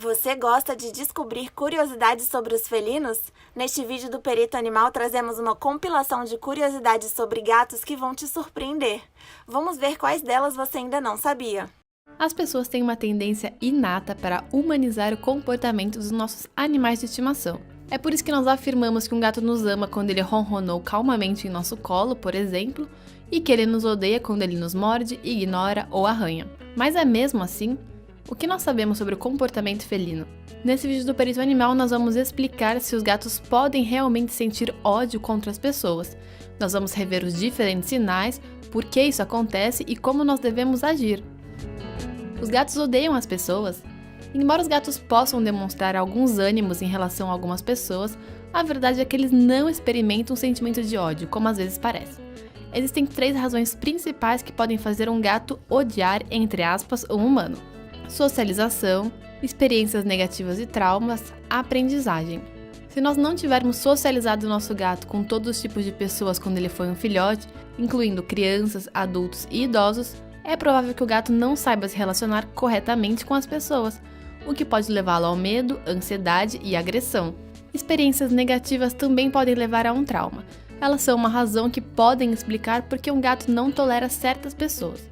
Você gosta de descobrir curiosidades sobre os felinos? Neste vídeo do Perito Animal trazemos uma compilação de curiosidades sobre gatos que vão te surpreender. Vamos ver quais delas você ainda não sabia. As pessoas têm uma tendência inata para humanizar o comportamento dos nossos animais de estimação. É por isso que nós afirmamos que um gato nos ama quando ele ronronou calmamente em nosso colo, por exemplo, e que ele nos odeia quando ele nos morde, ignora ou arranha. Mas é mesmo assim? O que nós sabemos sobre o comportamento felino? Nesse vídeo do Perito Animal, nós vamos explicar se os gatos podem realmente sentir ódio contra as pessoas. Nós vamos rever os diferentes sinais, por que isso acontece e como nós devemos agir. Os gatos odeiam as pessoas? Embora os gatos possam demonstrar alguns ânimos em relação a algumas pessoas, a verdade é que eles não experimentam um sentimento de ódio, como às vezes parece. Existem 3 razões principais que podem fazer um gato odiar, entre aspas, um humano: socialização, experiências negativas e traumas, aprendizagem. Se nós não tivermos socializado o nosso gato com todos os tipos de pessoas quando ele foi um filhote, incluindo crianças, adultos e idosos, é provável que o gato não saiba se relacionar corretamente com as pessoas, o que pode levá-lo ao medo, ansiedade e agressão. Experiências negativas também podem levar a um trauma. Elas são uma razão que podem explicar por que um gato não tolera certas pessoas.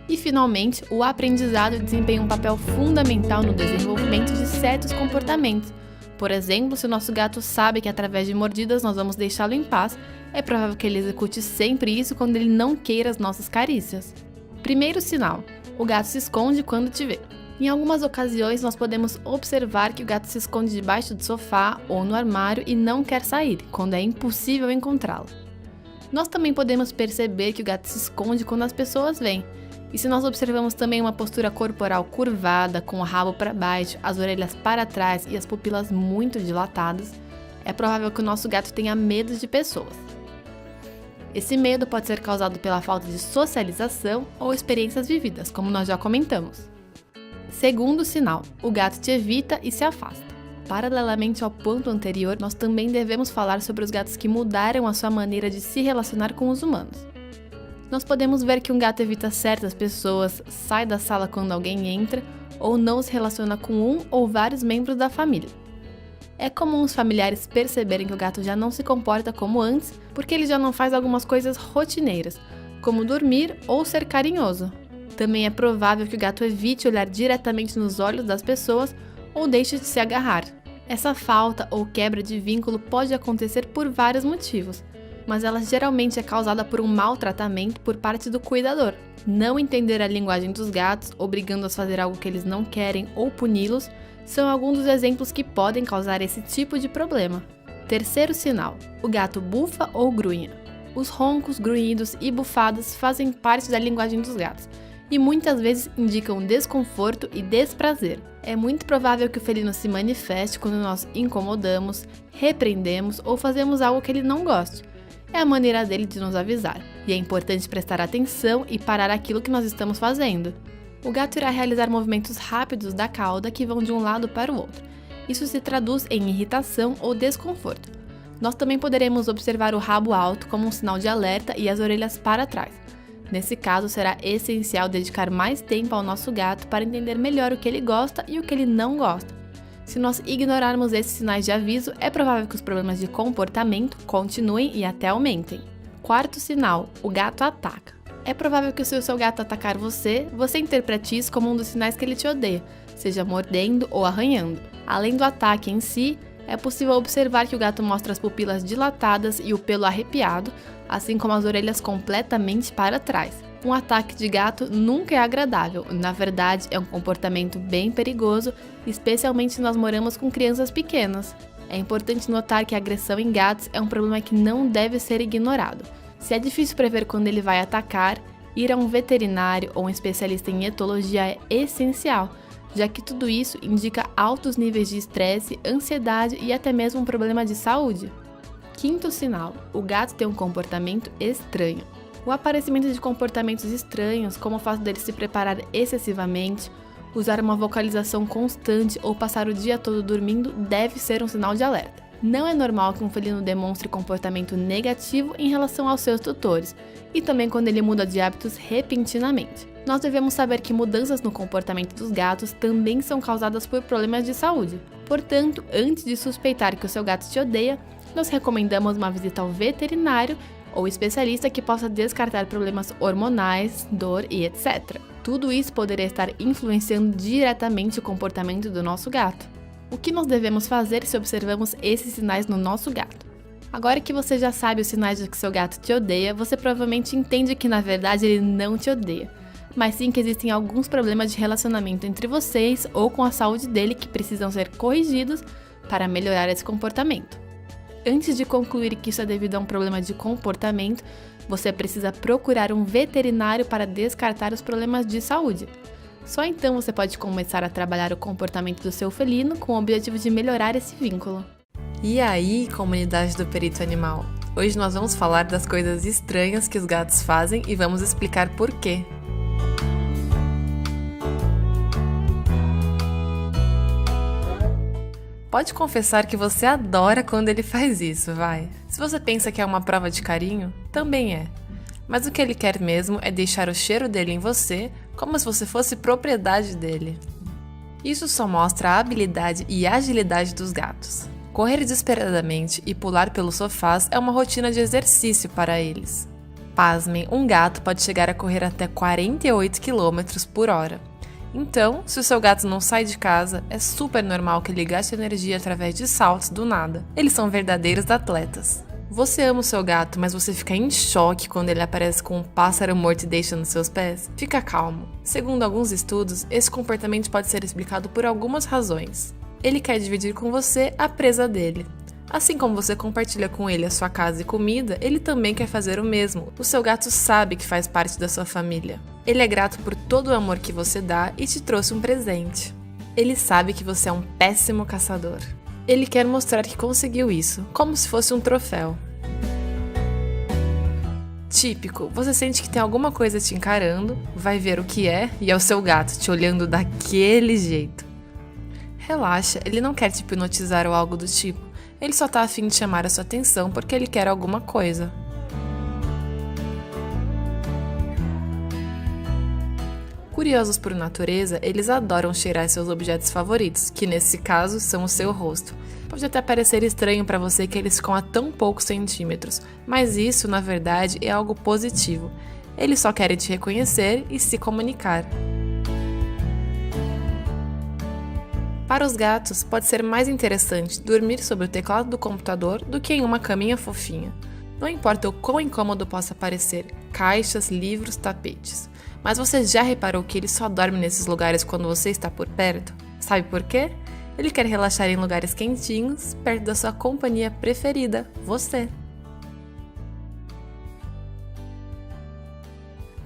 E, finalmente, o aprendizado desempenha um papel fundamental no desenvolvimento de certos comportamentos. Por exemplo, se o nosso gato sabe que através de mordidas nós vamos deixá-lo em paz, é provável que ele execute sempre isso quando ele não queira as nossas carícias. Primeiro sinal: o gato se esconde quando te vê. Em algumas ocasiões, nós podemos observar que o gato se esconde debaixo do sofá ou no armário e não quer sair, quando é impossível encontrá-lo. Nós também podemos perceber que o gato se esconde quando as pessoas vêm. E se nós observamos também uma postura corporal curvada, com o rabo para baixo, as orelhas para trás e as pupilas muito dilatadas, é provável que o nosso gato tenha medo de pessoas. Esse medo pode ser causado pela falta de socialização ou experiências vividas, como nós já comentamos. Segundo sinal: o gato te evita e se afasta. Paralelamente ao ponto anterior, nós também devemos falar sobre os gatos que mudaram a sua maneira de se relacionar com os humanos. Nós podemos ver que um gato evita certas pessoas, sai da sala quando alguém entra, ou não se relaciona com um ou vários membros da família. É comum os familiares perceberem que o gato já não se comporta como antes, porque ele já não faz algumas coisas rotineiras, como dormir ou ser carinhoso. Também é provável que o gato evite olhar diretamente nos olhos das pessoas ou deixe de se agarrar. Essa falta ou quebra de vínculo pode acontecer por vários motivos, mas ela geralmente é causada por um mau tratamento por parte do cuidador. Não entender a linguagem dos gatos, obrigando-os a fazer algo que eles não querem ou puni-los, são alguns dos exemplos que podem causar esse tipo de problema. Terceiro sinal: o gato bufa ou grunha. Os roncos, grunhidos e bufadas fazem parte da linguagem dos gatos e muitas vezes indicam desconforto e desprazer. É muito provável que o felino se manifeste quando nós incomodamos, repreendemos ou fazemos algo que ele não goste. É a maneira dele de nos avisar, e é importante prestar atenção e parar aquilo que nós estamos fazendo. O gato irá realizar movimentos rápidos da cauda que vão de um lado para o outro. Isso se traduz em irritação ou desconforto. Nós também poderemos observar o rabo alto como um sinal de alerta e as orelhas para trás. Nesse caso, será essencial dedicar mais tempo ao nosso gato para entender melhor o que ele gosta e o que ele não gosta. Se nós ignorarmos esses sinais de aviso, é provável que os problemas de comportamento continuem e até aumentem. Quarto sinal: o gato ataca. É provável que se o seu gato atacar você interprete isso como um dos sinais que ele te odeia, seja mordendo ou arranhando. Além do ataque em si, é possível observar que o gato mostra as pupilas dilatadas e o pelo arrepiado, assim como as orelhas completamente para trás. Um ataque de gato nunca é agradável, na verdade é um comportamento bem perigoso, especialmente se nós moramos com crianças pequenas. É importante notar que a agressão em gatos é um problema que não deve ser ignorado. Se é difícil prever quando ele vai atacar, ir a um veterinário ou um especialista em etologia é essencial, já que tudo isso indica altos níveis de estresse, ansiedade e até mesmo um problema de saúde. Quinto sinal: o gato tem um comportamento estranho. O aparecimento de comportamentos estranhos, como o fato dele se preparar excessivamente, usar uma vocalização constante ou passar o dia todo dormindo, deve ser um sinal de alerta. Não é normal que um felino demonstre comportamento negativo em relação aos seus tutores, e também quando ele muda de hábitos repentinamente. Nós devemos saber que mudanças no comportamento dos gatos também são causadas por problemas de saúde. Portanto, antes de suspeitar que o seu gato te odeia, nós recomendamos uma visita ao veterinário ou especialista que possa descartar problemas hormonais, dor e etc. Tudo isso poderia estar influenciando diretamente o comportamento do nosso gato. O que nós devemos fazer se observamos esses sinais no nosso gato? Agora que você já sabe os sinais de que seu gato te odeia, você provavelmente entende que na verdade ele não te odeia, mas sim que existem alguns problemas de relacionamento entre vocês ou com a saúde dele que precisam ser corrigidos para melhorar esse comportamento. Antes de concluir que isso é devido a um problema de comportamento, você precisa procurar um veterinário para descartar os problemas de saúde. Só então você pode começar a trabalhar o comportamento do seu felino com o objetivo de melhorar esse vínculo. E aí, comunidade do Perito Animal? Hoje nós vamos falar das coisas estranhas que os gatos fazem e vamos explicar por quê. Pode confessar que você adora quando ele faz isso, vai. Se você pensa que é uma prova de carinho, também é. Mas o que ele quer mesmo é deixar o cheiro dele em você como se você fosse propriedade dele. Isso só mostra a habilidade e agilidade dos gatos. Correr desesperadamente e pular pelos sofás é uma rotina de exercício para eles. Pasmem, um gato pode chegar a correr até 48 km por hora. Então, se o seu gato não sai de casa, é super normal que ele gaste energia através de saltos do nada. Eles são verdadeiros atletas. Você ama o seu gato, mas você fica em choque quando ele aparece com um pássaro morto e deixa nos seus pés? Fica calmo. Segundo alguns estudos, esse comportamento pode ser explicado por algumas razões. Ele quer dividir com você a presa dele. Assim como você compartilha com ele a sua casa e comida, ele também quer fazer o mesmo. O seu gato sabe que faz parte da sua família. Ele é grato por todo o amor que você dá e te trouxe um presente. Ele sabe que você é um péssimo caçador. Ele quer mostrar que conseguiu isso, como se fosse um troféu. Típico, você sente que tem alguma coisa te encarando, vai ver o que é e é o seu gato te olhando daquele jeito. Relaxa, ele não quer te hipnotizar ou algo do tipo. Ele só tá a fim de chamar a sua atenção porque ele quer alguma coisa. Curiosos por natureza, eles adoram cheirar seus objetos favoritos, que nesse caso são o seu rosto. Pode até parecer estranho para você que eles ficam a tão poucos centímetros, mas isso, na verdade, é algo positivo. Eles só querem te reconhecer e se comunicar. Para os gatos, pode ser mais interessante dormir sobre o teclado do computador do que em uma caminha fofinha. Não importa o quão incômodo possa parecer, caixas, livros, tapetes. Mas você já reparou que ele só dorme nesses lugares quando você está por perto? Sabe por quê? Ele quer relaxar em lugares quentinhos, perto da sua companhia preferida, você.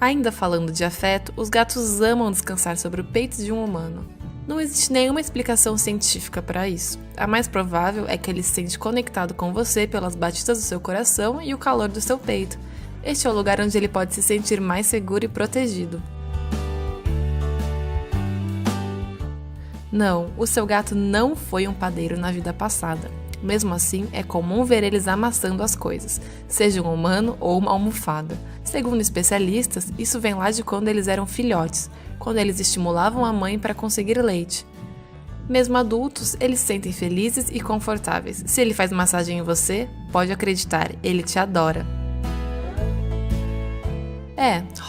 Ainda falando de afeto, os gatos amam descansar sobre o peito de um humano. Não existe nenhuma explicação científica para isso. A mais provável é que ele se sente conectado com você pelas batidas do seu coração e o calor do seu peito. Este é o lugar onde ele pode se sentir mais seguro e protegido. Não, o seu gato não foi um padeiro na vida passada. Mesmo assim, é comum ver eles amassando as coisas, seja um humano ou uma almofada. Segundo especialistas, isso vem lá de quando eles eram filhotes, quando eles estimulavam a mãe para conseguir leite. Mesmo adultos, eles se sentem felizes e confortáveis. Se ele faz massagem em você, pode acreditar, ele te adora.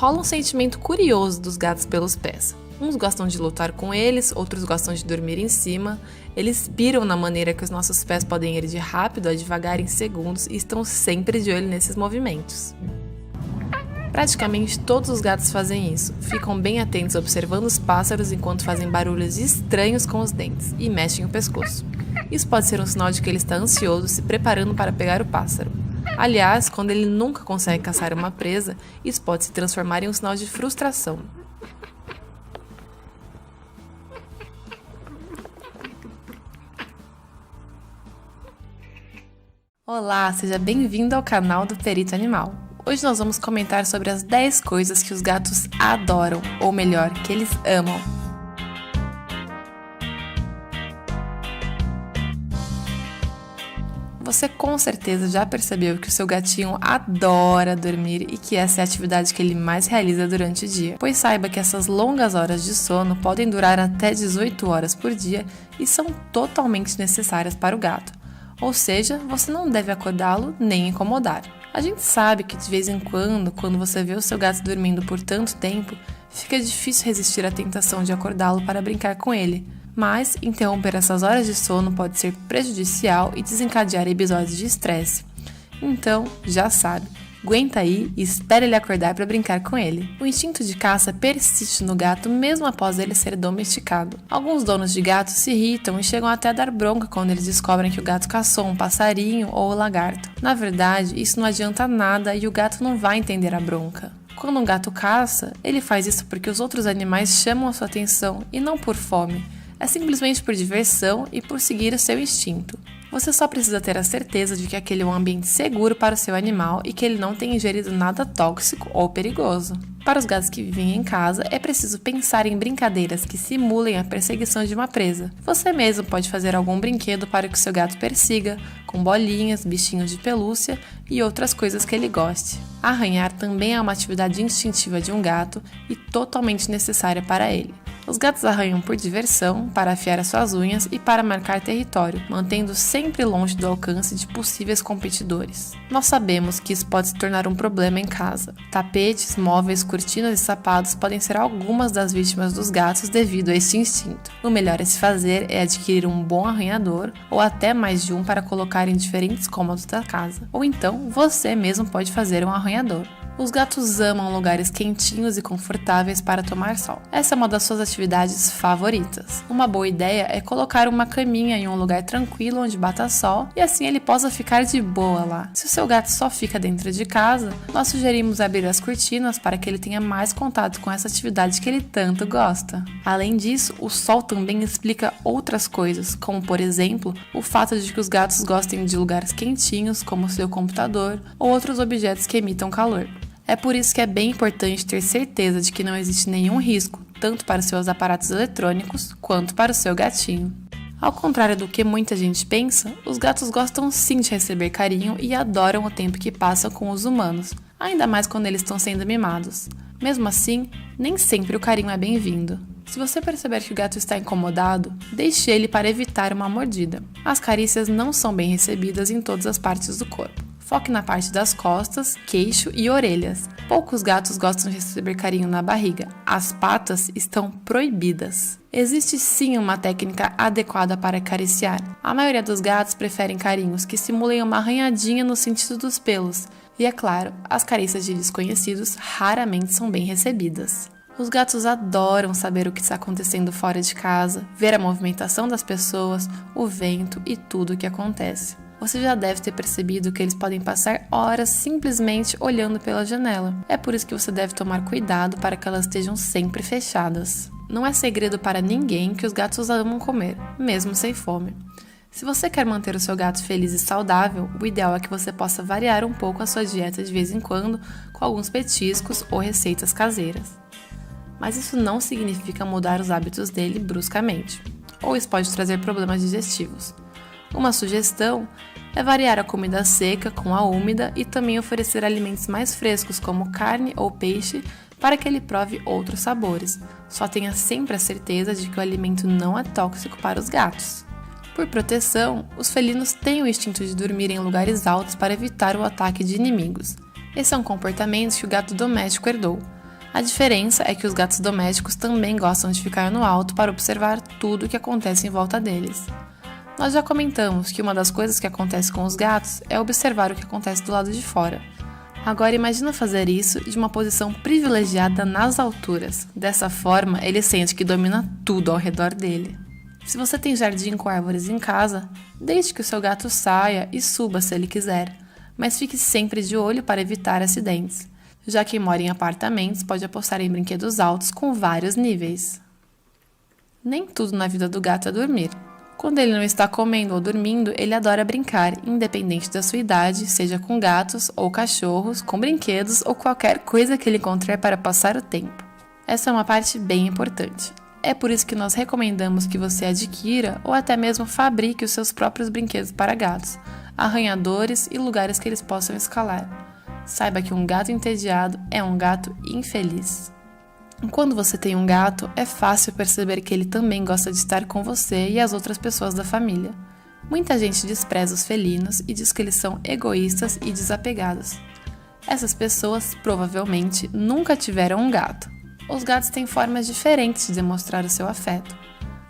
Rola um sentimento curioso dos gatos pelos pés. Uns gostam de lutar com eles, outros gostam de dormir em cima. Eles piram na maneira que os nossos pés podem ir de rápido a devagar em segundos e estão sempre de olho nesses movimentos. Praticamente todos os gatos fazem isso. Ficam bem atentos observando os pássaros enquanto fazem barulhos estranhos com os dentes e mexem o pescoço. Isso pode ser um sinal de que ele está ansioso, se preparando para pegar o pássaro. Aliás, quando ele nunca consegue caçar uma presa, isso pode se transformar em um sinal de frustração. Olá, seja bem-vindo ao canal do Perito Animal. Hoje nós vamos comentar sobre as 10 coisas que os gatos adoram, ou melhor, que eles amam. Você com certeza já percebeu que o seu gatinho adora dormir e que essa é a atividade que ele mais realiza durante o dia. Pois saiba que essas longas horas de sono podem durar até 18 horas por dia e são totalmente necessárias para o gato. Ou seja, você não deve acordá-lo nem incomodar. A gente sabe que de vez em quando você vê o seu gato dormindo por tanto tempo, fica difícil resistir à tentação de acordá-lo para brincar com ele. Mas interromper essas horas de sono pode ser prejudicial e desencadear episódios de estresse. Então, já sabe, aguenta aí e espere ele acordar para brincar com ele. O instinto de caça persiste no gato mesmo após ele ser domesticado. Alguns donos de gatos se irritam e chegam até a dar bronca quando eles descobrem que o gato caçou um passarinho ou um lagarto. Na verdade, isso não adianta nada e o gato não vai entender a bronca. Quando um gato caça, ele faz isso porque os outros animais chamam a sua atenção e não por fome. É simplesmente por diversão e por seguir o seu instinto. Você só precisa ter a certeza de que aquele é um ambiente seguro para o seu animal e que ele não tem ingerido nada tóxico ou perigoso. Para os gatos que vivem em casa, é preciso pensar em brincadeiras que simulem a perseguição de uma presa. Você mesmo pode fazer algum brinquedo para que o seu gato persiga, com bolinhas, bichinhos de pelúcia e outras coisas que ele goste. Arranhar também é uma atividade instintiva de um gato e totalmente necessária para ele. Os gatos arranham por diversão, para afiar as suas unhas e para marcar território, mantendo sempre longe do alcance de possíveis competidores. Nós sabemos que isso pode se tornar um problema em casa. Tapetes, móveis, cortinas e sapatos podem ser algumas das vítimas dos gatos devido a este instinto. O melhor a se fazer é adquirir um bom arranhador ou até mais de um para colocar em diferentes cômodos da casa. Ou então, você mesmo pode fazer um arranhador. Os gatos amam lugares quentinhos e confortáveis para tomar sol. Essa é uma das suas atividades favoritas. Uma boa ideia é colocar uma caminha em um lugar tranquilo onde bata sol e assim ele possa ficar de boa lá. Se o seu gato só fica dentro de casa, nós sugerimos abrir as cortinas para que ele tenha mais contato com essa atividade que ele tanto gosta. Além disso, o sol também explica outras coisas, como por exemplo, o fato de que os gatos gostem de lugares quentinhos, como o seu computador ou outros objetos que emitam calor. É por isso que é bem importante ter certeza de que não existe nenhum risco, tanto para os seus aparatos eletrônicos quanto para o seu gatinho. Ao contrário do que muita gente pensa, os gatos gostam sim de receber carinho e adoram o tempo que passam com os humanos, ainda mais quando eles estão sendo mimados. Mesmo assim, nem sempre o carinho é bem-vindo. Se você perceber que o gato está incomodado, deixe ele para evitar uma mordida. As carícias não são bem recebidas em todas as partes do corpo. Foque na parte das costas, queixo e orelhas. Poucos gatos gostam de receber carinho na barriga. As patas estão proibidas. Existe sim uma técnica adequada para acariciar. A maioria dos gatos preferem carinhos que simulem uma arranhadinha no sentido dos pelos. E é claro, as carícias de desconhecidos raramente são bem recebidas. Os gatos adoram saber o que está acontecendo fora de casa, ver a movimentação das pessoas, o vento e tudo o que acontece. Você já deve ter percebido que eles podem passar horas simplesmente olhando pela janela. É por isso que você deve tomar cuidado para que elas estejam sempre fechadas. Não é segredo para ninguém que os gatos amam comer, mesmo sem fome. Se você quer manter o seu gato feliz e saudável, o ideal é que você possa variar um pouco a sua dieta de vez em quando com alguns petiscos ou receitas caseiras. Mas isso não significa mudar os hábitos dele bruscamente, ou isso pode trazer problemas digestivos. Uma sugestão é variar a comida seca com a úmida e também oferecer alimentos mais frescos como carne ou peixe para que ele prove outros sabores. Só tenha sempre a certeza de que o alimento não é tóxico para os gatos. Por proteção, os felinos têm o instinto de dormir em lugares altos para evitar o ataque de inimigos. Esse é um comportamento que o gato doméstico herdou. A diferença é que os gatos domésticos também gostam de ficar no alto para observar tudo o que acontece em volta deles. Nós já comentamos que uma das coisas que acontece com os gatos é observar o que acontece do lado de fora. Agora imagina fazer isso de uma posição privilegiada nas alturas. Dessa forma, ele sente que domina tudo ao redor dele. Se você tem jardim com árvores em casa, deixe que o seu gato saia e suba se ele quiser, mas fique sempre de olho para evitar acidentes. Já quem mora em apartamentos pode apostar em brinquedos altos com vários níveis. Nem tudo na vida do gato é dormir. Quando ele não está comendo ou dormindo, ele adora brincar, independente da sua idade, seja com gatos ou cachorros, com brinquedos ou qualquer coisa que ele encontrar para passar o tempo. Essa é uma parte bem importante. É por isso que nós recomendamos que você adquira ou até mesmo fabrique os seus próprios brinquedos para gatos. arranhadores e lugares que eles possam escalar. Saiba que um gato entediado é um gato infeliz. Quando você tem um gato, é fácil perceber que ele também gosta de estar com você e as outras pessoas da família. Muita gente despreza os felinos e diz que eles são egoístas e desapegados. Essas pessoas provavelmente nunca tiveram um gato. Os gatos têm formas diferentes de demonstrar o seu afeto.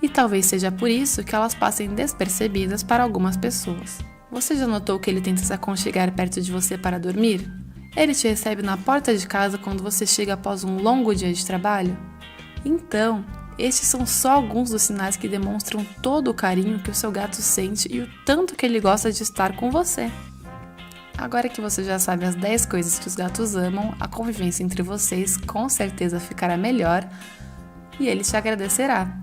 E talvez seja por isso que elas passem despercebidas para algumas pessoas. Você já notou que ele tenta se aconchegar perto de você para dormir? Ele te recebe na porta de casa quando você chega após um longo dia de trabalho? Então, estes são só alguns dos sinais que demonstram todo o carinho que o seu gato sente e o tanto que ele gosta de estar com você. Agora que você já sabe as 10 coisas que os gatos amam, a convivência entre vocês com certeza ficará melhor e ele te agradecerá.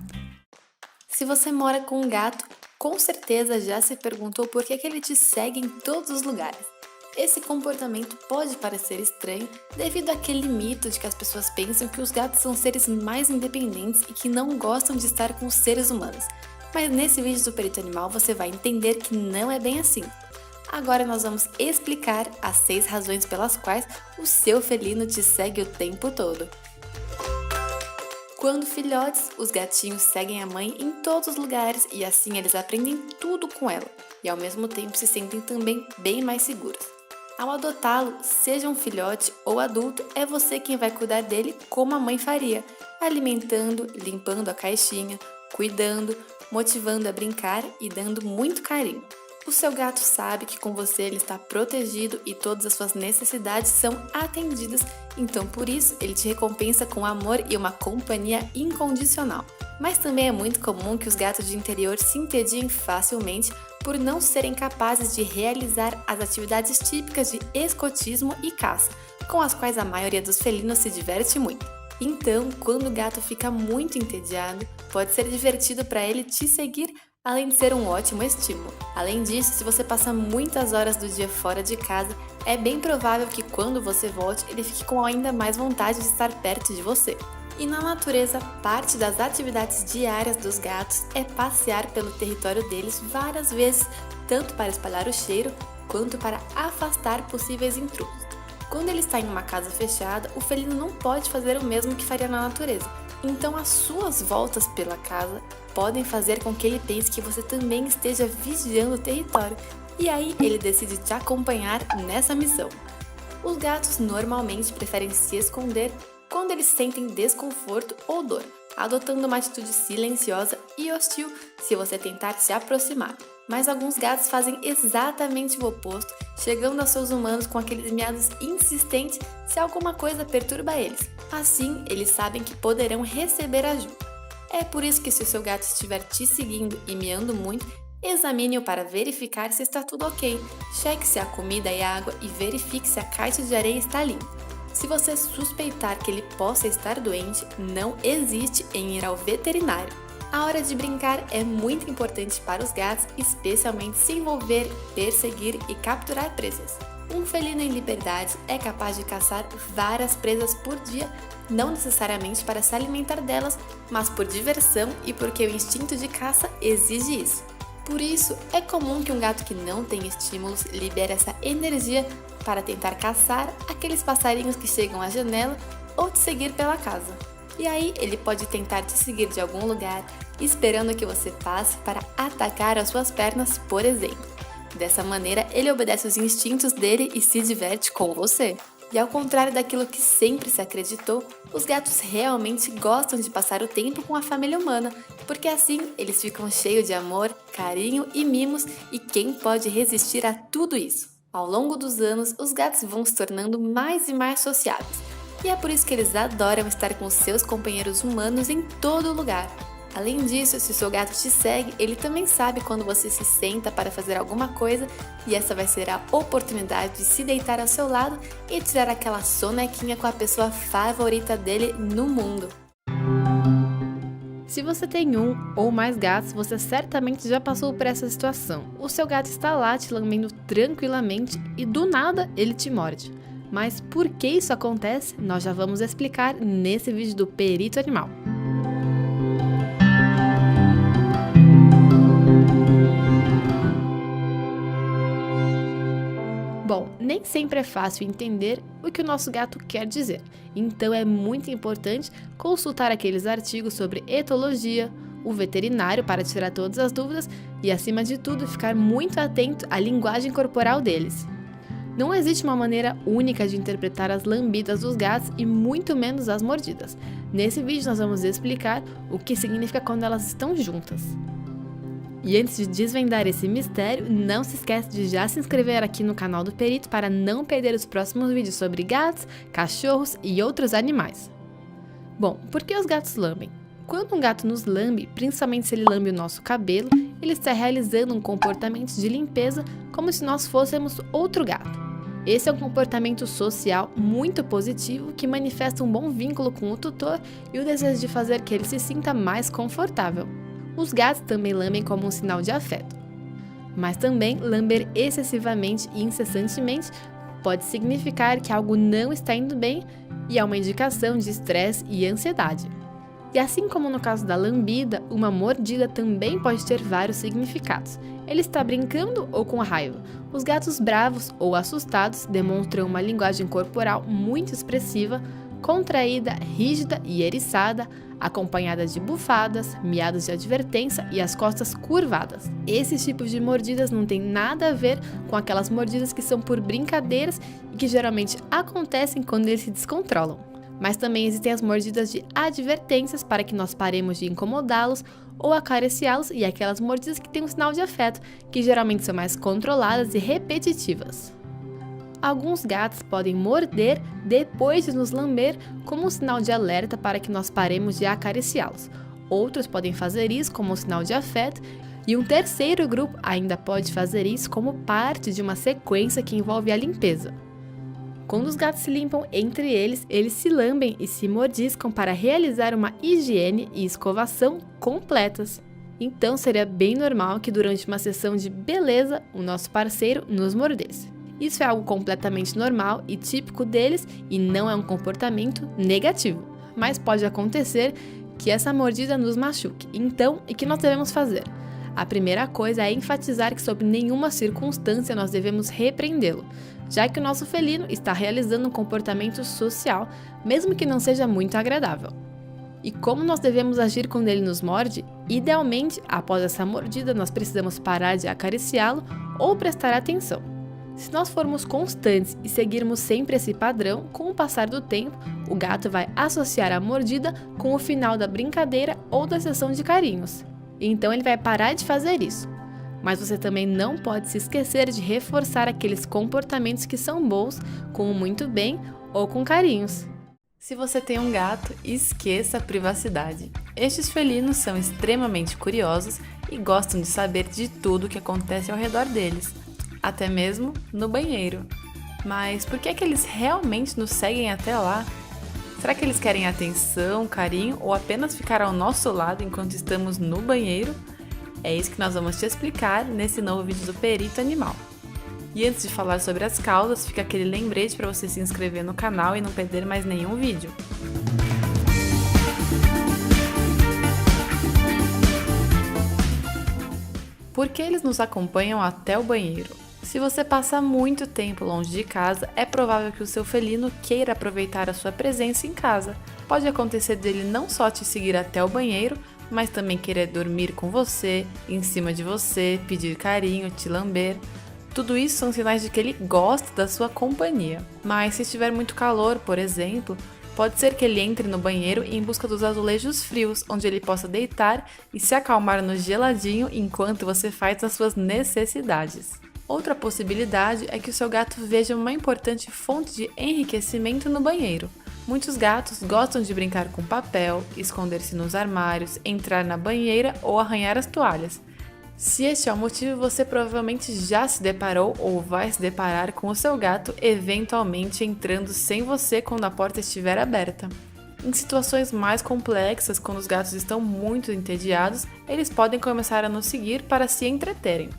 Se você mora com um gato, com certeza já se perguntou por que ele te segue em todos os lugares. Esse comportamento pode parecer estranho devido àquele mito de que as pessoas pensam que os gatos são seres mais independentes e que não gostam de estar com os seres humanos. Mas nesse vídeo do Perito Animal você vai entender que não é bem assim. Agora nós vamos explicar as 6 razões pelas quais o seu felino te segue o tempo todo. Quando filhotes, os gatinhos seguem a mãe em todos os lugares e assim eles aprendem tudo com ela e ao mesmo tempo se sentem também bem mais seguros. Ao adotá-lo, seja um filhote ou adulto, é você quem vai cuidar dele como a mãe faria, alimentando, limpando a caixinha, cuidando, motivando a brincar e dando muito carinho. O seu gato sabe que com você ele está protegido e todas as suas necessidades são atendidas, então por isso ele te recompensa com amor e uma companhia incondicional. Mas também é muito comum que os gatos de interior se entediem facilmente por não serem capazes de realizar as atividades típicas de escotismo e caça, com as quais a maioria dos felinos se diverte muito. Então, quando o gato fica muito entediado, pode ser divertido para ele te seguir, além de ser um ótimo estímulo. Além disso, se você passa muitas horas do dia fora de casa, é bem provável que quando você volte, ele fique com ainda mais vontade de estar perto de você. E na natureza, parte das atividades diárias dos gatos é passear pelo território deles várias vezes, tanto para espalhar o cheiro, quanto para afastar possíveis intrusos. Quando ele está em uma casa fechada, o felino não pode fazer o mesmo que faria na natureza. Então as suas voltas pela casa podem fazer com que ele pense que você também esteja vigiando o território, e aí ele decide te acompanhar nessa missão. Os gatos normalmente preferem se esconder quando eles sentem desconforto ou dor, adotando uma atitude silenciosa e hostil se você tentar se aproximar. Mas alguns gatos fazem exatamente o oposto, chegando aos seus humanos com aqueles miados insistentes se alguma coisa perturba eles. Assim, eles sabem que poderão receber ajuda. É por isso que se o seu gato estiver te seguindo e miando muito, examine-o para verificar se está tudo ok. Cheque se a comida e a água e verifique se a caixa de areia está limpa. Se você suspeitar que ele possa estar doente, não hesite em ir ao veterinário. A hora de brincar é muito importante para os gatos, especialmente se envolver, perseguir e capturar presas. Um felino em liberdade é capaz de caçar várias presas por dia, não necessariamente para se alimentar delas, mas por diversão e porque o instinto de caça exige isso. Por isso, é comum que um gato que não tem estímulos libere essa energia para tentar caçar aqueles passarinhos que chegam à janela ou te seguir pela casa. E aí ele pode tentar te seguir de algum lugar, esperando que você passe para atacar as suas pernas, por exemplo. Dessa maneira, ele obedece os instintos dele e se diverte com você. E ao contrário daquilo que sempre se acreditou, os gatos realmente gostam de passar o tempo com a família humana, porque assim eles ficam cheios de amor, carinho e mimos, e quem pode resistir a tudo isso? Ao longo dos anos, os gatos vão se tornando mais e mais sociáveis, e é por isso que eles adoram estar com os seus companheiros humanos em todo lugar. Além disso, se o seu gato te segue, ele também sabe quando você se senta para fazer alguma coisa, e essa vai ser a oportunidade de se deitar ao seu lado e tirar aquela sonequinha com a pessoa favorita dele no mundo. Se você tem um ou mais gatos, você certamente já passou por essa situação. O seu gato está lá te lambendo tranquilamente e do nada ele te morde. Mas por que isso acontece? Nós já vamos explicar nesse vídeo do Perito Animal. nem sempre é fácil entender o que o nosso gato quer dizer. Então é muito importante consultar aqueles artigos sobre etologia, o veterinário para tirar todas as dúvidas e, acima de tudo, ficar muito atento à linguagem corporal deles. Não existe uma maneira única de interpretar as lambidas dos gatos e muito menos as mordidas. Nesse vídeo nós vamos explicar o que significa quando elas estão juntas. E antes de desvendar esse mistério, não se esquece de já se inscrever aqui no canal do Perito para não perder os próximos vídeos sobre gatos, cachorros e outros animais. Bom, por que os gatos lambem? Quando um gato nos lambe, principalmente se ele lambe o nosso cabelo, ele está realizando um comportamento de limpeza como se nós fôssemos outro gato. Esse é um comportamento social muito positivo que manifesta um bom vínculo com o tutor e o desejo de fazer que ele se sinta mais confortável. Os gatos também lambem como um sinal de afeto. Mas também lamber excessivamente e incessantemente pode significar que algo não está indo bem e é uma indicação de estresse e ansiedade. E assim como no caso da lambida, uma mordida também pode ter vários significados. Ele está brincando ou com raiva? Os gatos bravos ou assustados demonstram uma linguagem corporal muito expressiva, contraída, rígida e eriçada, acompanhada de bufadas, miados de advertência e as costas curvadas. Esses tipos de mordidas não têm nada a ver com aquelas mordidas que são por brincadeiras e que geralmente acontecem quando eles se descontrolam. Mas também existem as mordidas de advertências para que nós paremos de incomodá-los ou acariciá-los e aquelas mordidas que têm um sinal de afeto, que geralmente são mais controladas e repetitivas. Alguns gatos podem morder depois de nos lamber como um sinal de alerta para que nós paremos de acariciá-los. Outros podem fazer isso como um sinal de afeto e um terceiro grupo ainda pode fazer isso como parte de uma sequência que envolve a limpeza. Quando os gatos se limpam entre eles, eles se lambem e se mordiscam para realizar uma higiene e escovação completas. Então seria bem normal que durante uma sessão de beleza o nosso parceiro nos mordesse. Isso é algo completamente normal e típico deles e não é um comportamento negativo. Mas pode acontecer que essa mordida nos machuque. Então, o que nós devemos fazer? A primeira coisa é enfatizar que sob nenhuma circunstância nós devemos repreendê-lo, já que o nosso felino está realizando um comportamento social, mesmo que não seja muito agradável. E como nós devemos agir quando ele nos morde? Idealmente, após essa mordida, nós precisamos parar de acariciá-lo ou prestar atenção. Se nós formos constantes e seguirmos sempre esse padrão, com o passar do tempo, o gato vai associar a mordida com o final da brincadeira ou da sessão de carinhos. Então ele vai parar de fazer isso. Mas você também não pode se esquecer de reforçar aqueles comportamentos que são bons, com o muito bem ou com carinhos. Se você tem um gato, esqueça a privacidade. Estes felinos são extremamente curiosos e gostam de saber de tudo o que acontece ao redor deles, até mesmo no banheiro. Mas por que é que eles realmente nos seguem até lá? Será que eles querem atenção, carinho ou apenas ficar ao nosso lado enquanto estamos no banheiro? É isso que nós vamos te explicar nesse novo vídeo do Perito Animal. E antes de falar sobre as causas, fica aquele lembrete para você se inscrever no canal e não perder mais nenhum vídeo. Por que eles nos acompanham até o banheiro? Se você passa muito tempo longe de casa, é provável que o seu felino queira aproveitar a sua presença em casa. Pode acontecer dele não só te seguir até o banheiro, mas também querer dormir com você, em cima de você, pedir carinho, te lamber. Tudo isso são sinais de que ele gosta da sua companhia. Mas se estiver muito calor, por exemplo, pode ser que ele entre no banheiro em busca dos azulejos frios, onde ele possa deitar e se acalmar no geladinho enquanto você faz as suas necessidades. Outra possibilidade é que o seu gato veja uma importante fonte de enriquecimento no banheiro. Muitos gatos gostam de brincar com papel, esconder-se nos armários, entrar na banheira ou arranhar as toalhas. Se este é o motivo, você provavelmente já se deparou ou vai se deparar com o seu gato eventualmente entrando sem você quando a porta estiver aberta. Em situações mais complexas, quando os gatos estão muito entediados, eles podem começar a nos seguir para se entreterem.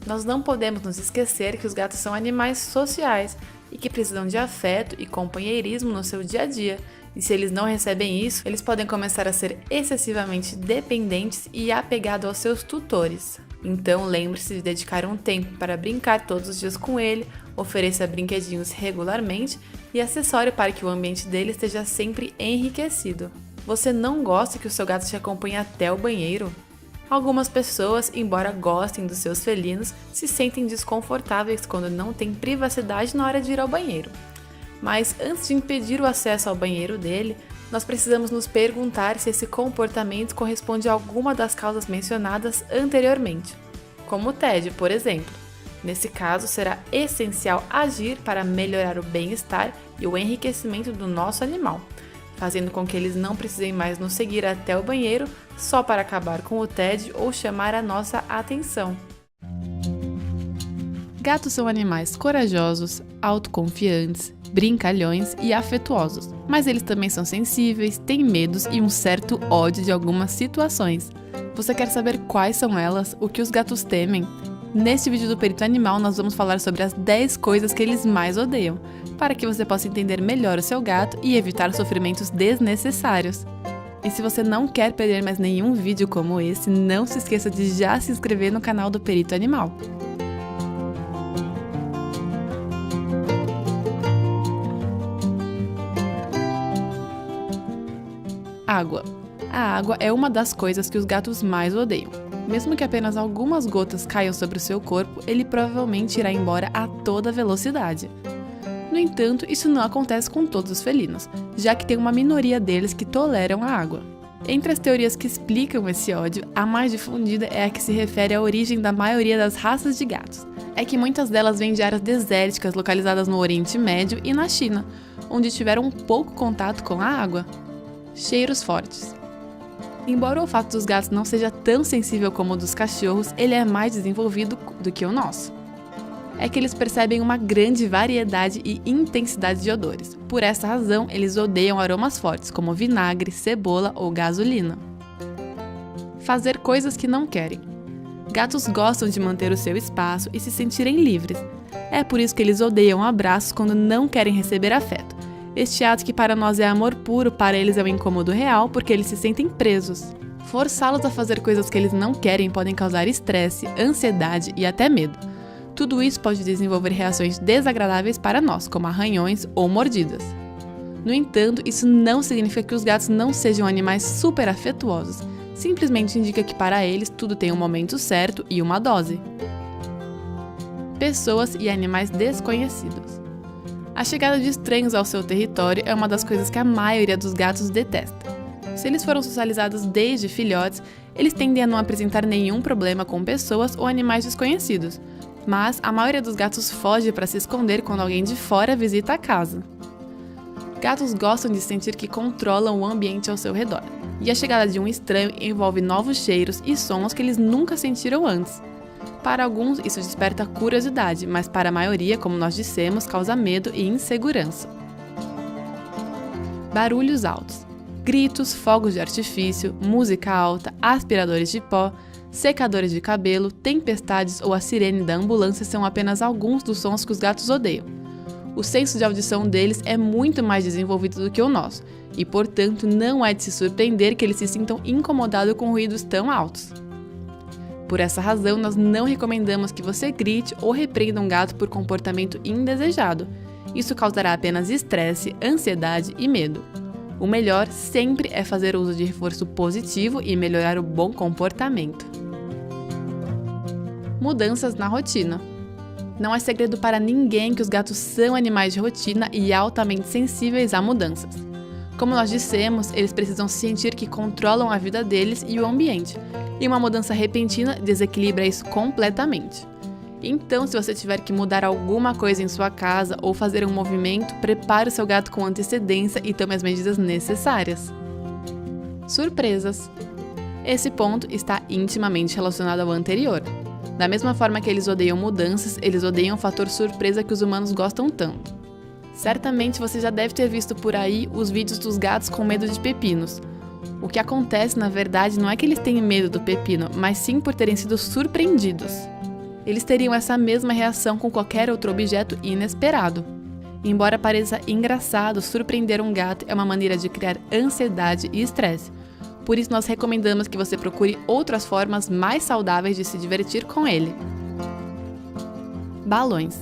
Nós não podemos nos esquecer que os gatos são animais sociais e que precisam de afeto e companheirismo no seu dia a dia, E se eles não recebem isso, eles podem começar a ser excessivamente dependentes e apegados aos seus tutores. Então lembre-se de dedicar um tempo para brincar todos os dias com ele, ofereça brinquedinhos regularmente e acessório para que o ambiente dele esteja sempre enriquecido. Você não gosta que o seu gato te acompanhe até o banheiro? Algumas pessoas, embora gostem dos seus felinos, se sentem desconfortáveis quando não têm privacidade na hora de ir ao banheiro. Mas antes de impedir o acesso ao banheiro dele, nós precisamos nos perguntar se esse comportamento corresponde a alguma das causas mencionadas anteriormente, como o TED, por exemplo. Nesse caso, será essencial agir para melhorar o bem-estar e o enriquecimento do nosso animal, fazendo com que eles não precisem mais nos seguir até o banheiro só para acabar com o TED ou chamar a nossa atenção. Gatos são animais corajosos, autoconfiantes, brincalhões e afetuosos, mas eles também são sensíveis, têm medos e um certo ódio de algumas situações. Você quer saber quais são elas, o que os gatos temem? Neste vídeo do Perito Animal nós vamos falar sobre as 10 coisas que eles mais odeiam, para que você possa entender melhor o seu gato e evitar sofrimentos desnecessários. E se você não quer perder mais nenhum vídeo como esse, não se esqueça de já se inscrever no canal do Perito Animal. Água. A água é uma das coisas que os gatos mais odeiam. Mesmo que apenas algumas gotas caiam sobre o seu corpo, ele provavelmente irá embora a toda velocidade. No entanto, isso não acontece com todos os felinos, já que tem uma minoria deles que toleram a água. Entre as teorias que explicam esse ódio, a mais difundida é a que se refere à origem da maioria das raças de gatos. É que muitas delas vêm de áreas desérticas localizadas no Oriente Médio e na China, onde tiveram pouco contato com a água. Cheiros fortes. Embora o olfato dos gatos não seja tão sensível como o dos cachorros, ele é mais desenvolvido do que o nosso. É que eles percebem uma grande variedade e intensidade de odores. Por essa razão, eles odeiam aromas fortes, como vinagre, cebola ou gasolina. Fazer coisas que não querem. Gatos gostam de manter o seu espaço e se sentirem livres. É por isso que eles odeiam abraços quando não querem receber afeto. Este ato que para nós é amor puro, para eles é um incômodo real, porque eles se sentem presos. Forçá-los a fazer coisas que eles não querem podem causar estresse, ansiedade e até medo. Tudo isso pode desenvolver reações desagradáveis para nós, como arranhões ou mordidas. No entanto, isso não significa que os gatos não sejam animais super afetuosos. Simplesmente indica que para eles tudo tem um momento certo e uma dose. Pessoas e animais desconhecidos. A chegada de estranhos ao seu território é uma das coisas que a maioria dos gatos detesta. Se eles foram socializados desde filhotes, eles tendem a não apresentar nenhum problema com pessoas ou animais desconhecidos, mas a maioria dos gatos foge para se esconder quando alguém de fora visita a casa. Gatos gostam de sentir que controlam o ambiente ao seu redor, e a chegada de um estranho envolve novos cheiros e sons que eles nunca sentiram antes. Para alguns, isso desperta curiosidade, mas para a maioria, como nós dissemos, causa medo e insegurança. Barulhos altos. Gritos, fogos de artifício, música alta, aspiradores de pó, secadores de cabelo, tempestades ou a sirene da ambulância são apenas alguns dos sons que os gatos odeiam. O senso de audição deles é muito mais desenvolvido do que o nosso, e portanto não é de se surpreender que eles se sintam incomodados com ruídos tão altos. Por essa razão, nós não recomendamos que você grite ou repreenda um gato por comportamento indesejado. Isso causará apenas estresse, ansiedade e medo. O melhor sempre é fazer uso de reforço positivo e melhorar o bom comportamento. Mudanças na rotina. Não é segredo para ninguém que os gatos são animais de rotina e altamente sensíveis a mudanças. Como nós dissemos, eles precisam sentir que controlam a vida deles e o ambiente, e uma mudança repentina desequilibra isso completamente. Então, se você tiver que mudar alguma coisa em sua casa ou fazer um movimento, prepare o seu gato com antecedência e tome as medidas necessárias. Surpresas. Esse ponto está intimamente relacionado ao anterior. Da mesma forma que eles odeiam mudanças, eles odeiam o fator surpresa que os humanos gostam tanto. Certamente você já deve ter visto por aí os vídeos dos gatos com medo de pepinos. O que acontece, na verdade, não é que eles tenham medo do pepino, mas sim por terem sido surpreendidos. Eles teriam essa mesma reação com qualquer outro objeto inesperado. Embora pareça engraçado, surpreender um gato é uma maneira de criar ansiedade e estresse. Por isso, nós recomendamos que você procure outras formas mais saudáveis de se divertir com ele. Balões.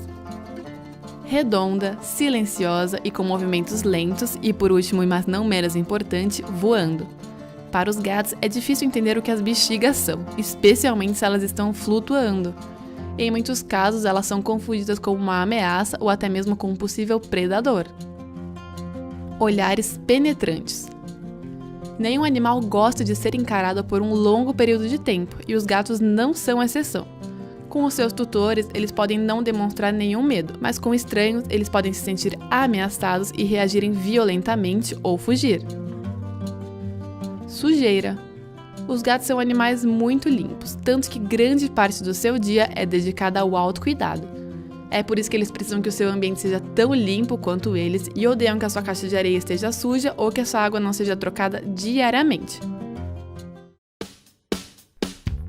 Redonda, silenciosa e com movimentos lentos e, por último, mas não menos importante, voando. Para os gatos, é difícil entender o que as bexigas são, especialmente se elas estão flutuando. Em muitos casos, elas são confundidas com uma ameaça ou até mesmo com um possível predador. Olhares penetrantes. Nenhum animal gosta de ser encarado por um longo período de tempo, e os gatos não são exceção. Com os seus tutores, eles podem não demonstrar nenhum medo, mas com estranhos, eles podem se sentir ameaçados e reagirem violentamente ou fugir. Sujeira. Os gatos são animais muito limpos, tanto que grande parte do seu dia é dedicada ao autocuidado. É por isso que eles precisam que o seu ambiente seja tão limpo quanto eles e odeiam que a sua caixa de areia esteja suja ou que a sua água não seja trocada diariamente.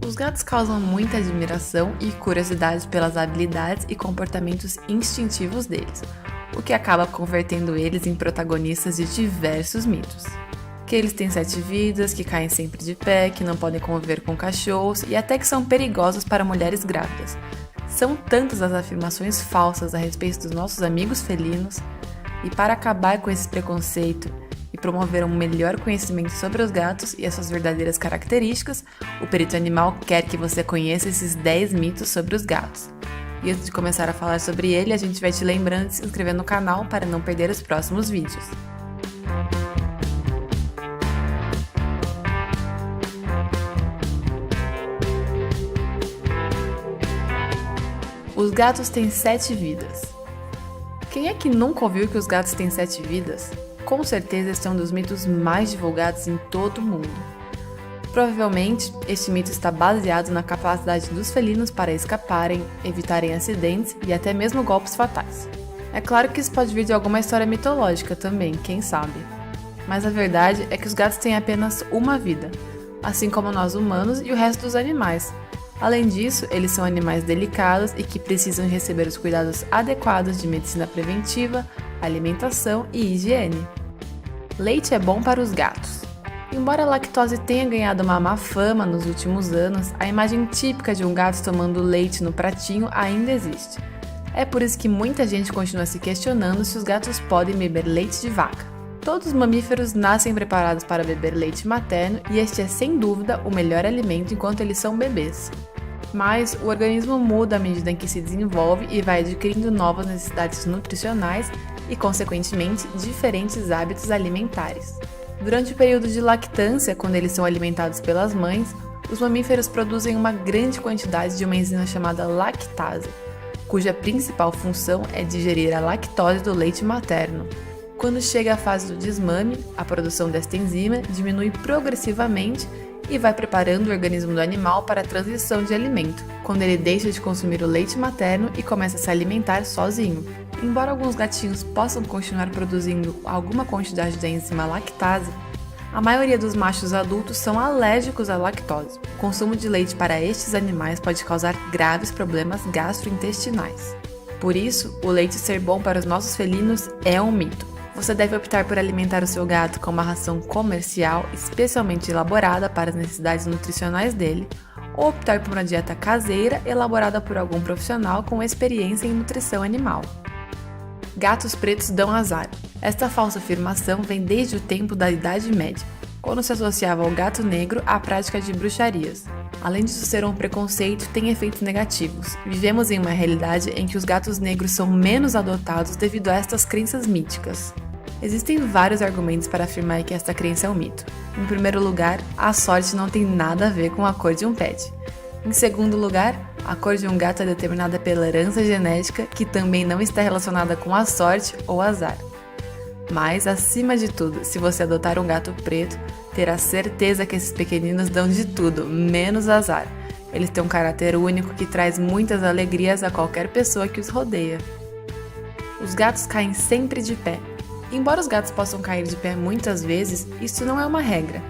Os gatos causam muita admiração e curiosidade pelas habilidades e comportamentos instintivos deles, o que acaba convertendo eles em protagonistas de diversos mitos. Que eles têm 7 vidas, que caem sempre de pé, que não podem conviver com cachorros e até que são perigosos para mulheres grávidas. São tantas as afirmações falsas a respeito dos nossos amigos felinos, e para acabar com esse preconceito e promover um melhor conhecimento sobre os gatos e as suas verdadeiras características, o Perito Animal quer que você conheça esses 10 mitos sobre os gatos. E antes de começar a falar sobre ele, a gente vai te lembrando de se inscrever no canal para não perder os próximos vídeos. Os gatos têm 7 vidas. Quem é que nunca ouviu que os gatos têm 7 vidas? Com certeza esse é um dos mitos mais divulgados em todo o mundo. Provavelmente, este mito está baseado na capacidade dos felinos para escaparem, evitarem acidentes e até mesmo golpes fatais. É claro que isso pode vir de alguma história mitológica também, quem sabe. Mas a verdade é que os gatos têm apenas uma vida, assim como nós humanos e o resto dos animais. Além disso, eles são animais delicados e que precisam receber os cuidados adequados de medicina preventiva, alimentação e higiene. Leite é bom para os gatos. Embora a lactose tenha ganhado uma má fama nos últimos anos, a imagem típica de um gato tomando leite no pratinho ainda existe. É por isso que muita gente continua se questionando se os gatos podem beber leite de vaca. Todos os mamíferos nascem preparados para beber leite materno e este é sem dúvida o melhor alimento enquanto eles são bebês. Mas o organismo muda à medida em que se desenvolve e vai adquirindo novas necessidades nutricionais e, consequentemente, diferentes hábitos alimentares. Durante o período de lactância, quando eles são alimentados pelas mães, os mamíferos produzem uma grande quantidade de uma enzima chamada lactase, cuja principal função é digerir a lactose do leite materno. Quando chega a fase do desmame, a produção desta enzima diminui progressivamente e vai preparando o organismo do animal para a transição de alimento, quando ele deixa de consumir o leite materno e começa a se alimentar sozinho. Embora alguns gatinhos possam continuar produzindo alguma quantidade da enzima lactase, a maioria dos machos adultos são alérgicos à lactose. O consumo de leite para estes animais pode causar graves problemas gastrointestinais. Por isso, o leite ser bom para os nossos felinos é um mito. Você deve optar por alimentar o seu gato com uma ração comercial especialmente elaborada para as necessidades nutricionais dele, ou optar por uma dieta caseira elaborada por algum profissional com experiência em nutrição animal. Gatos pretos dão azar. Esta falsa afirmação vem desde o tempo da Idade Média, quando se associava ao gato negro à prática de bruxarias. Além disso ser um preconceito, tem efeitos negativos. Vivemos em uma realidade em que os gatos negros são menos adotados devido a estas crenças míticas. Existem vários argumentos para afirmar que esta crença é um mito. Em primeiro lugar, a sorte não tem nada a ver com a cor de um pet. Em segundo lugar, a cor de um gato é determinada pela herança genética, que também não está relacionada com a sorte ou azar. Mas, acima de tudo, se você adotar um gato preto, terá certeza que esses pequeninos dão de tudo, menos azar. Eles têm um caráter único que traz muitas alegrias a qualquer pessoa que os rodeia. Os gatos caem sempre de pé. Embora os gatos possam cair de pé muitas vezes, isso não é uma regra.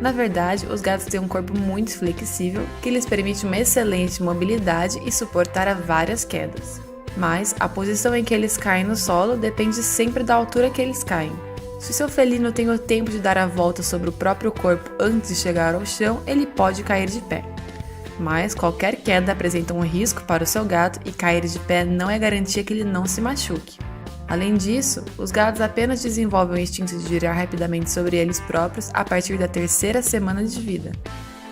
Na verdade, os gatos têm um corpo muito flexível que lhes permite uma excelente mobilidade e suportar a várias quedas. Mas a posição em que eles caem no solo depende sempre da altura que eles caem. Se o seu felino tem o tempo de dar a volta sobre o próprio corpo antes de chegar ao chão, ele pode cair de pé. Mas qualquer queda apresenta um risco para o seu gato e cair de pé não é garantia que ele não se machuque. Além disso, os gatos apenas desenvolvem o instinto de girar rapidamente sobre eles próprios a partir da 3ª semana de vida.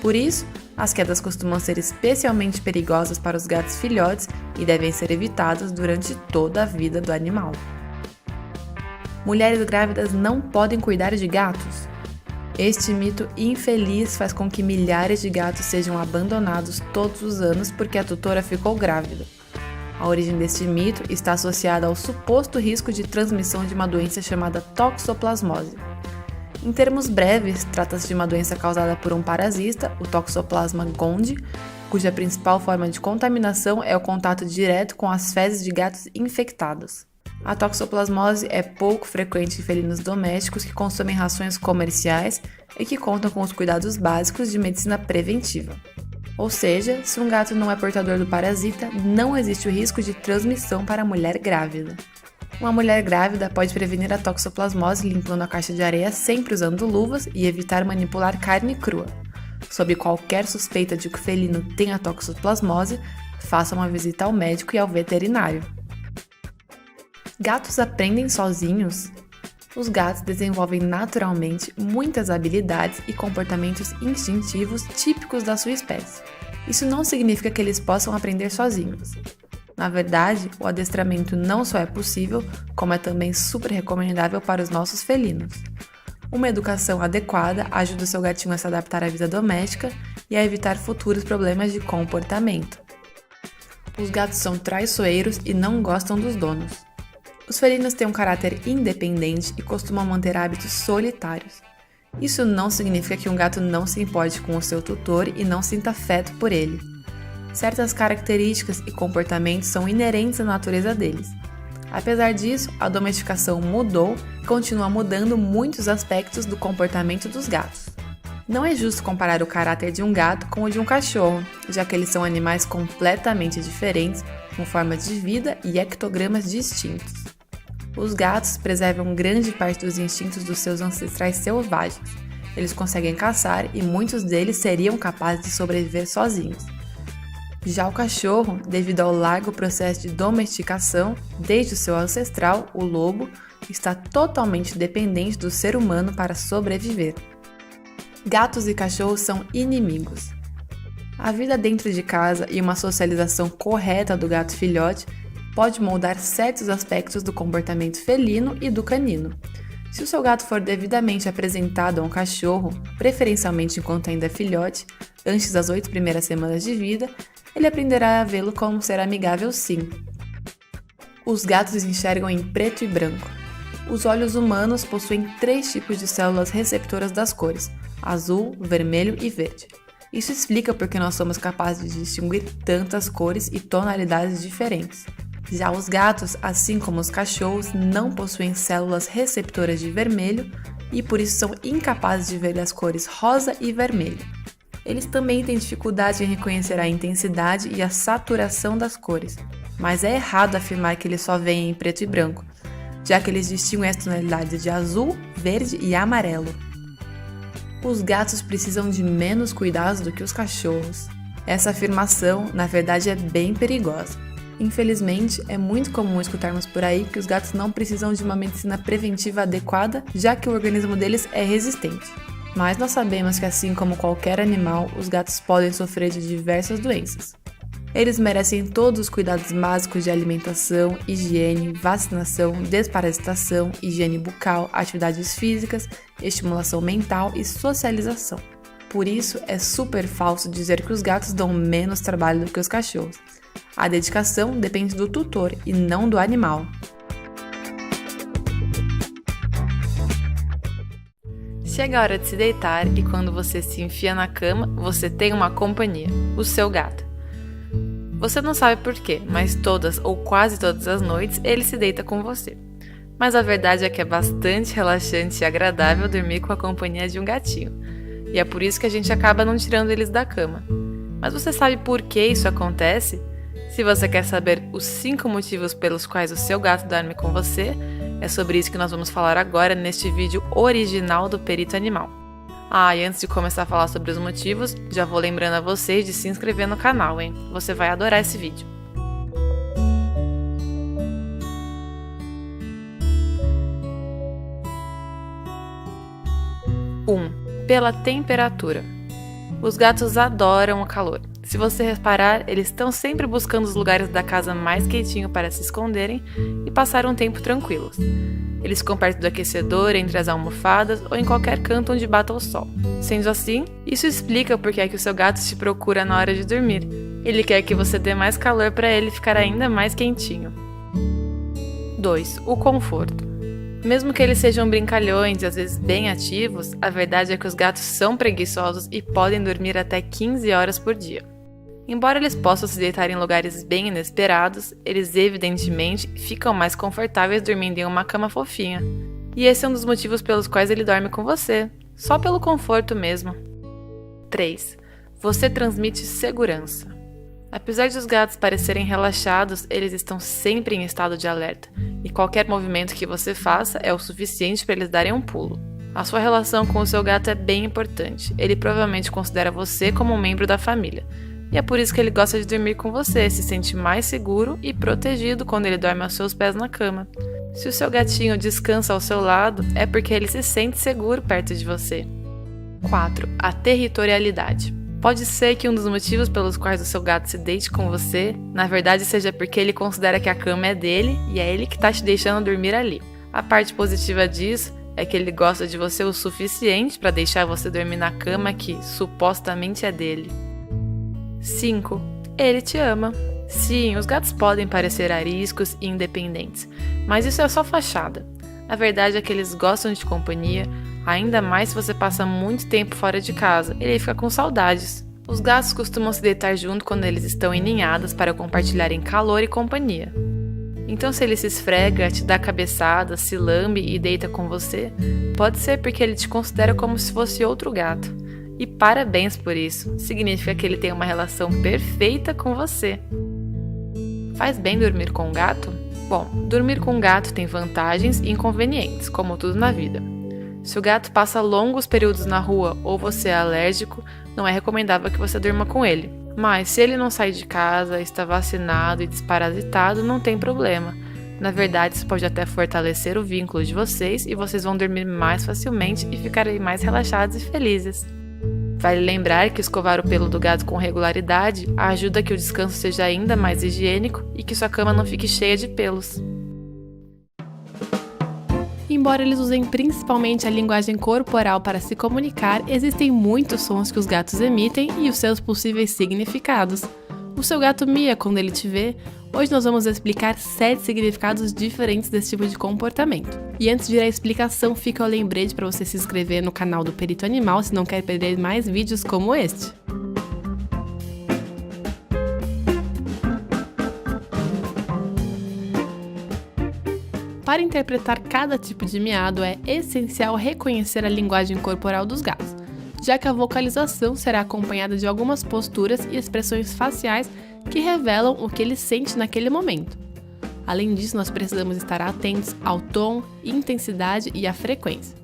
Por isso, as quedas costumam ser especialmente perigosas para os gatos filhotes e devem ser evitadas durante toda a vida do animal. Mulheres grávidas não podem cuidar de gatos? Este mito infeliz faz com que milhares de gatos sejam abandonados todos os anos porque a tutora ficou grávida. A origem deste mito está associada ao suposto risco de transmissão de uma doença chamada toxoplasmose. Em termos breves, trata-se de uma doença causada por um parasita, o Toxoplasma gondii, cuja principal forma de contaminação é o contato direto com as fezes de gatos infectados. A toxoplasmose é pouco frequente em felinos domésticos que consomem rações comerciais e que contam com os cuidados básicos de medicina preventiva. Ou seja, se um gato não é portador do parasita, não existe o risco de transmissão para a mulher grávida. Uma mulher grávida pode prevenir a toxoplasmose limpando a caixa de areia sempre usando luvas e evitar manipular carne crua. Sob qualquer suspeita de que o felino tenha toxoplasmose, faça uma visita ao médico e ao veterinário. Gatos aprendem sozinhos? Os gatos desenvolvem naturalmente muitas habilidades e comportamentos instintivos típicos da sua espécie. Isso não significa que eles possam aprender sozinhos. Na verdade, o adestramento não só é possível, como é também super recomendável para os nossos felinos. Uma educação adequada ajuda o seu gatinho a se adaptar à vida doméstica e a evitar futuros problemas de comportamento. Os gatos são traiçoeiros e não gostam dos donos. Os felinos têm um caráter independente e costumam manter hábitos solitários. Isso não significa que um gato não se importe com o seu tutor e não sinta afeto por ele. Certas características e comportamentos são inerentes à natureza deles. Apesar disso, a domesticação mudou e continua mudando muitos aspectos do comportamento dos gatos. Não é justo comparar o caráter de um gato com o de um cachorro, já que eles são animais completamente diferentes, com formas de vida e ectogramas distintos. Os gatos preservam grande parte dos instintos dos seus ancestrais selvagens. Eles conseguem caçar e muitos deles seriam capazes de sobreviver sozinhos. Já o cachorro, devido ao largo processo de domesticação, desde o seu ancestral, o lobo, está totalmente dependente do ser humano para sobreviver. Gatos e cachorros são inimigos. A vida dentro de casa e uma socialização correta do gato filhote pode moldar certos aspectos do comportamento felino e do canino. Se o seu gato for devidamente apresentado a um cachorro, preferencialmente enquanto ainda é filhote, antes das 8 primeiras semanas de vida, ele aprenderá a vê-lo como um ser amigável sim. Os gatos enxergam em preto e branco. Os olhos humanos possuem 3 tipos de células receptoras das cores: azul, vermelho e verde. Isso explica porque nós somos capazes de distinguir tantas cores e tonalidades diferentes. Já os gatos, assim como os cachorros, não possuem células receptoras de vermelho e por isso são incapazes de ver as cores rosa e vermelho. Eles também têm dificuldade em reconhecer a intensidade e a saturação das cores, mas é errado afirmar que eles só veem em preto e branco, já que eles distinguem as tonalidades de azul, verde e amarelo. Os gatos precisam de menos cuidados do que os cachorros. Essa afirmação, na verdade, é bem perigosa. Infelizmente, é muito comum escutarmos por aí que os gatos não precisam de uma medicina preventiva adequada, já que o organismo deles é resistente. Mas nós sabemos que, assim como qualquer animal, os gatos podem sofrer de diversas doenças. Eles merecem todos os cuidados básicos de alimentação, higiene, vacinação, desparasitação, higiene bucal, atividades físicas, estimulação mental e socialização. Por isso, é super falso dizer que os gatos dão menos trabalho do que os cachorros. A dedicação depende do tutor e não do animal. Chega a hora de se deitar e quando você se enfia na cama, você tem uma companhia, o seu gato. Você não sabe por quê, mas todas ou quase todas as noites ele se deita com você. Mas a verdade é que é bastante relaxante e agradável dormir com a companhia de um gatinho. E é por isso que a gente acaba não tirando eles da cama. Mas você sabe por que isso acontece? Se você quer saber os 5 motivos pelos quais o seu gato dorme com você, é sobre isso que nós vamos falar agora neste vídeo original do Perito Animal. E antes de começar a falar sobre os motivos, já vou lembrando a vocês de se inscrever no canal, hein? Você vai adorar esse vídeo. 1. Pela temperatura. Os gatos adoram o calor. Se você reparar, eles estão sempre buscando os lugares da casa mais quentinho para se esconderem e passar um tempo tranquilos. Eles ficam perto do aquecedor, entre as almofadas ou em qualquer canto onde bata o sol. Sendo assim, isso explica por que é que o seu gato te procura na hora de dormir. Ele quer que você dê mais calor para ele ficar ainda mais quentinho. 2. O conforto. Mesmo que eles sejam brincalhões e às vezes bem ativos, a verdade é que os gatos são preguiçosos e podem dormir até 15 horas por dia. Embora eles possam se deitar em lugares bem inesperados, eles evidentemente ficam mais confortáveis dormindo em uma cama fofinha. E esse é um dos motivos pelos quais ele dorme com você, só pelo conforto mesmo. 3. Você transmite segurança. Apesar de os gatos parecerem relaxados, eles estão sempre em estado de alerta, e qualquer movimento que você faça é o suficiente para eles darem um pulo. A sua relação com o seu gato é bem importante, ele provavelmente considera você como um membro da família, e é por isso que ele gosta de dormir com você, se sente mais seguro e protegido quando ele dorme aos seus pés na cama. Se o seu gatinho descansa ao seu lado, é porque ele se sente seguro perto de você. 4. A territorialidade. Pode ser que um dos motivos pelos quais o seu gato se deite com você, na verdade seja porque ele considera que a cama é dele e é ele que está te deixando dormir ali. A parte positiva disso é que ele gosta de você o suficiente para deixar você dormir na cama que supostamente é dele. 5. Ele te ama. Sim, os gatos podem parecer ariscos e independentes, mas isso é só fachada. A verdade é que eles gostam de companhia, ainda mais se você passa muito tempo fora de casa, ele fica com saudades. Os gatos costumam se deitar junto quando eles estão em ninhadas para compartilharem calor e companhia. Então se ele se esfrega, te dá cabeçada, se lambe e deita com você, pode ser porque ele te considera como se fosse outro gato. E parabéns por isso, significa que ele tem uma relação perfeita com você. Faz bem dormir com um gato? Bom, dormir com um gato tem vantagens e inconvenientes, como tudo na vida. Se o gato passa longos períodos na rua ou você é alérgico, não é recomendável que você durma com ele. Mas se ele não sai de casa, está vacinado e desparasitado, não tem problema. Na verdade, isso pode até fortalecer o vínculo de vocês e vocês vão dormir mais facilmente e ficarem mais relaxados e felizes. Vale lembrar que escovar o pelo do gato com regularidade ajuda a que o descanso seja ainda mais higiênico e que sua cama não fique cheia de pelos. Embora eles usem principalmente a linguagem corporal para se comunicar, existem muitos sons que os gatos emitem e os seus possíveis significados. O seu gato mia quando ele te vê. Hoje nós vamos explicar 7 significados diferentes desse tipo de comportamento. E antes de ir à explicação, fica o lembrete para você se inscrever no canal do Perito Animal se não quer perder mais vídeos como este. Para interpretar cada tipo de miado, é essencial reconhecer a linguagem corporal dos gatos, já que a vocalização será acompanhada de algumas posturas e expressões faciais que revelam o que ele sente naquele momento. Além disso, nós precisamos estar atentos ao tom, intensidade e à frequência.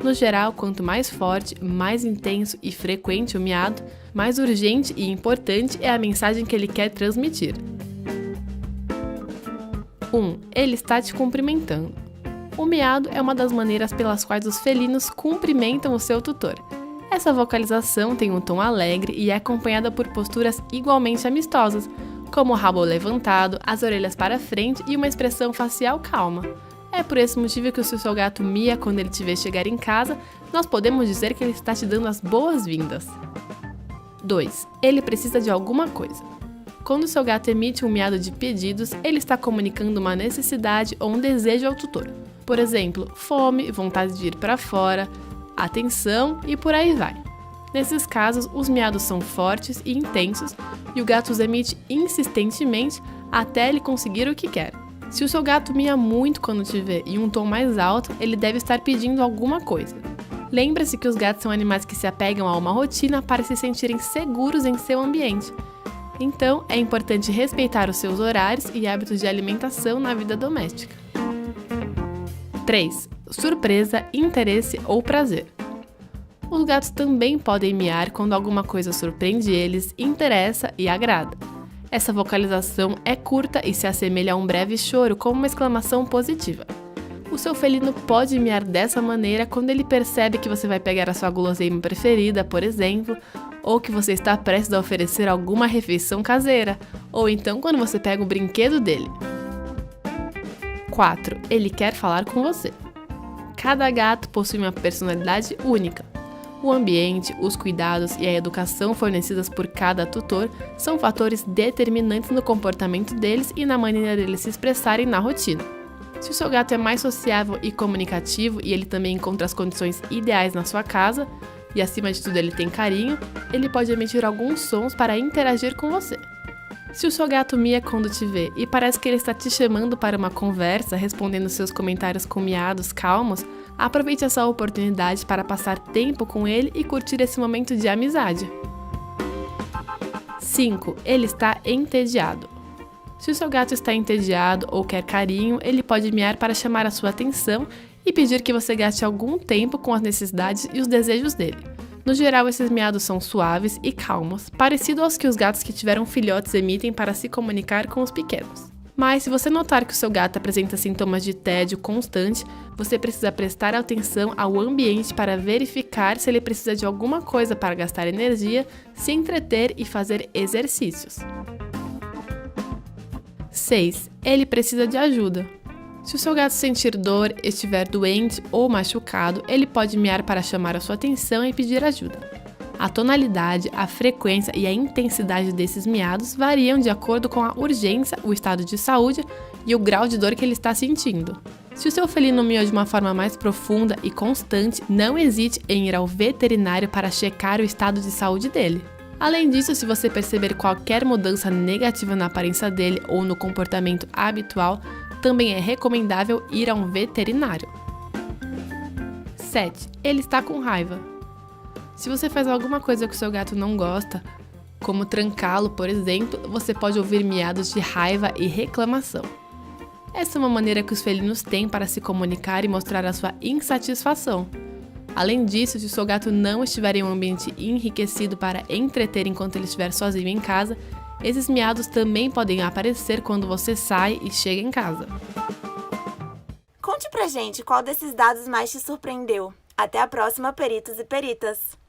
No geral, quanto mais forte, mais intenso e frequente o miado, mais urgente e importante é a mensagem que ele quer transmitir. 1. Ele está te cumprimentando. O miado é uma das maneiras pelas quais os felinos cumprimentam o seu tutor. Essa vocalização tem um tom alegre e é acompanhada por posturas igualmente amistosas, como o rabo levantado, as orelhas para frente e uma expressão facial calma. É por esse motivo que se o seu gato mia quando ele te vê chegar em casa, nós podemos dizer que ele está te dando as boas-vindas. 2. Ele precisa de alguma coisa. Quando o seu gato emite um miado de pedidos, ele está comunicando uma necessidade ou um desejo ao tutor. Por exemplo, fome, vontade de ir para fora, atenção e por aí vai. Nesses casos, os miados são fortes e intensos e o gato os emite insistentemente até ele conseguir o que quer. Se o seu gato mia muito quando te vê em um tom mais alto, ele deve estar pedindo alguma coisa. Lembre-se que os gatos são animais que se apegam a uma rotina para se sentirem seguros em seu ambiente. Então, é importante respeitar os seus horários e hábitos de alimentação na vida doméstica. 3. Surpresa, interesse ou prazer. Os gatos também podem miar quando alguma coisa surpreende eles, interessa e agrada. Essa vocalização é curta e se assemelha a um breve choro como uma exclamação positiva. O seu felino pode miar dessa maneira quando ele percebe que você vai pegar a sua guloseima preferida, por exemplo, ou que você está prestes a oferecer alguma refeição caseira, ou então quando você pega o brinquedo dele. 4. Ele quer falar com você. Cada gato possui uma personalidade única. O ambiente, os cuidados e a educação fornecidas por cada tutor são fatores determinantes no comportamento deles e na maneira deles se expressarem na rotina. Se o seu gato é mais sociável e comunicativo e ele também encontra as condições ideais na sua casa, e acima de tudo ele tem carinho, ele pode emitir alguns sons para interagir com você. Se o seu gato mia quando te vê e parece que ele está te chamando para uma conversa, respondendo seus comentários com miados calmos, aproveite essa oportunidade para passar tempo com ele e curtir esse momento de amizade. 5. Ele está entediado. Se o seu gato está entediado ou quer carinho, ele pode miar para chamar a sua atenção e pedir que você gaste algum tempo com as necessidades e os desejos dele. No geral, esses miados são suaves e calmos, parecidos aos que os gatos que tiveram filhotes emitem para se comunicar com os pequenos. Mas se você notar que o seu gato apresenta sintomas de tédio constante, você precisa prestar atenção ao ambiente para verificar se ele precisa de alguma coisa para gastar energia, se entreter e fazer exercícios. 6. Ele precisa de ajuda. Se o seu gato sentir dor, estiver doente ou machucado, ele pode miar para chamar a sua atenção e pedir ajuda. A tonalidade, a frequência e a intensidade desses miados variam de acordo com a urgência, o estado de saúde e o grau de dor que ele está sentindo. Se o seu felino mia de uma forma mais profunda e constante, não hesite em ir ao veterinário para checar o estado de saúde dele. Além disso, se você perceber qualquer mudança negativa na aparência dele ou no comportamento habitual, também é recomendável ir a um veterinário. 7. Ele está com raiva. Se você faz alguma coisa que o seu gato não gosta, como trancá-lo, por exemplo, você pode ouvir miados de raiva e reclamação. Essa é uma maneira que os felinos têm para se comunicar e mostrar a sua insatisfação. Além disso, se o seu gato não estiver em um ambiente enriquecido para entreter enquanto ele estiver sozinho em casa, esses miados também podem aparecer quando você sai e chega em casa. Conte pra gente qual desses dados mais te surpreendeu. Até a próxima, peritos e peritas!